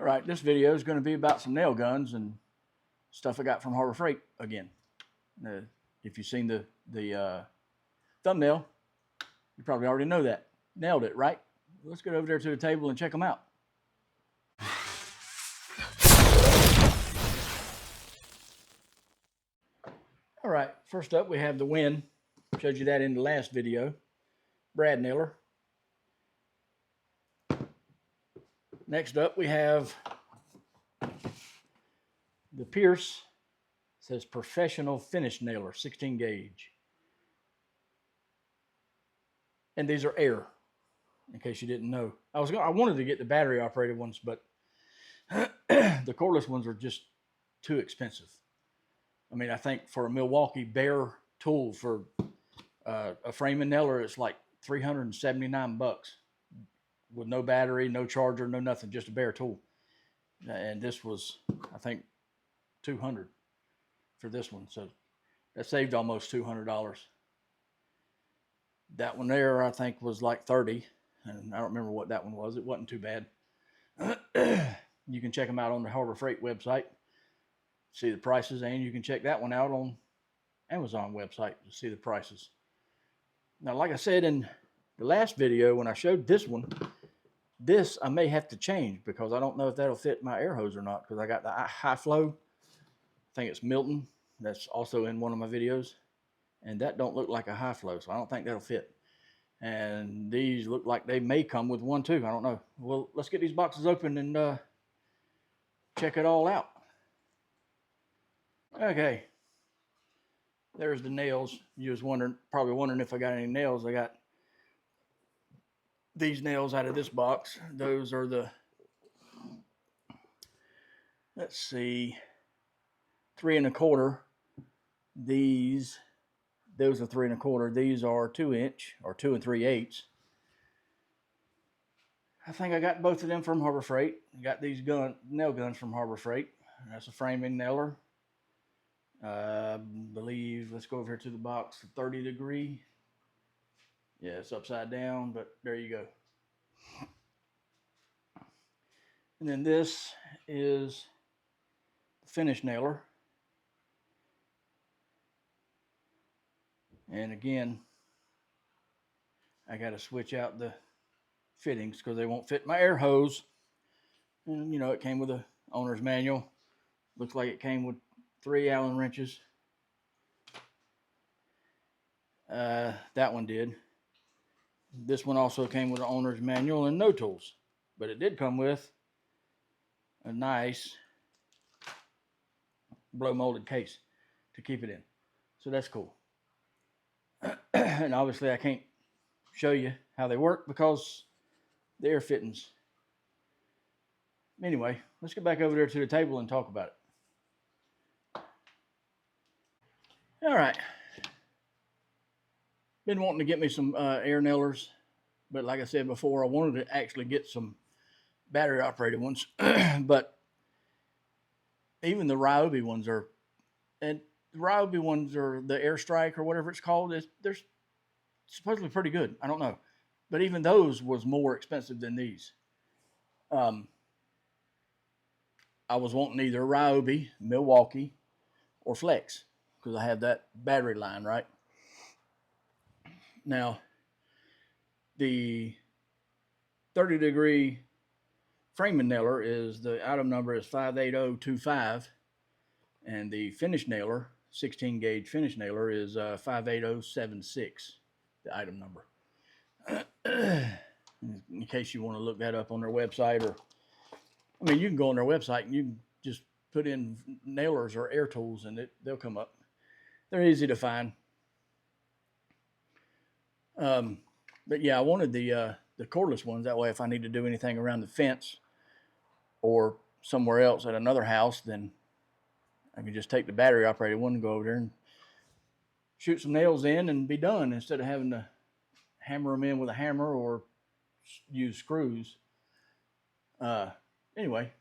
All right, this video is going to be about some nail guns and stuff I got from Harbor Freight again. If you've seen the thumbnail, you probably already know that. Nailed it, right? Let's get over there to the table and check them out. All right, first up we have the Win. Showed you that in the last video. Brad nailer. Next up we have the Pierce. It says professional finish nailer, 16 gauge. And these are air, in case you didn't know. I wanted to get the battery operated ones, but the cordless ones are just too expensive. I mean, I think for a Milwaukee bare tool for a framing nailer, it's like $379 with no battery, no charger, no nothing, just a bare tool. And this was, I think, $200 for this one. So that saved almost $200. That one there, I think, was like $30, and I don't remember what that one was. It wasn't too bad. You can check them out on the Harbor Freight website, see the prices, and you can check that one out on Amazon website to see the prices. Now, like I said in the last video when I showed this one, this I may have to change because I don't know if that'll fit my air hose or not, because I got the high flow. I think it's Milton. That's also in one of my videos. And that don't look like a high flow, so I don't think that'll fit. And these look like they may come with one too. I don't know. Well, let's get these boxes open and check it all out. Okay. There's the nails. You was probably wondering if I got any nails. I got these nails out of this box. Those are the, let's see, 3 1/4. Those are 3 1/4. These are 2-inch or 2 3/8. I think I got both of them from Harbor Freight. I got these nail guns from Harbor Freight. That's a framing nailer. I believe, let's go over here to the box, 30 degree. Yeah, it's upside down, but there you go. And then this is the finish nailer. And again, I got to switch out the fittings because they won't fit my air hose. And you know, it came with a owner's manual. Looks like it came with 3 Allen wrenches. That one did. This one also came with an owner's manual and no tools, but it did come with a nice blow molded case to keep it in. So that's cool. And obviously I can't show you how they work because the air fittings. Anyway, let's get back over there to the table and talk about it. All right. Been wanting to get me some air nailers, but like I said before, I wanted to actually get some battery operated ones. But even the Ryobi ones are, and the Ryobi ones are the Airstrike or whatever it's called. They're supposedly pretty good. I don't know. But even those was more expensive than these. I was wanting either Ryobi, Milwaukee, or Flex because I have that battery line, right? Now, the 30 degree framing nailer is, the item number is 58025, and the finish nailer, 16 gauge finish nailer, is 58076, the item number. In case you want to look that up on their website, or I mean, you can go on their website and you can just put in nailers or air tools and they'll come up. They're easy to find. But yeah, I wanted the cordless ones. That way, if I need to do anything around the fence or somewhere else at another house, then I can just take the battery operated one and go over there and shoot some nails in and be done, instead of having to hammer them in with a hammer or use screws. Anyway,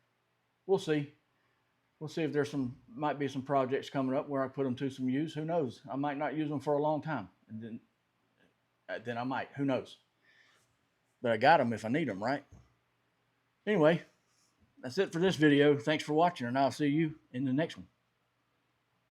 we'll see. We'll see if there's might be some projects coming up where I put them to some use. Who knows? I might not use them for a long time, and then I might. Who knows? But I got them if I need them, right? Anyway, that's it for this video. Thanks for watching, and I'll see you in the next one.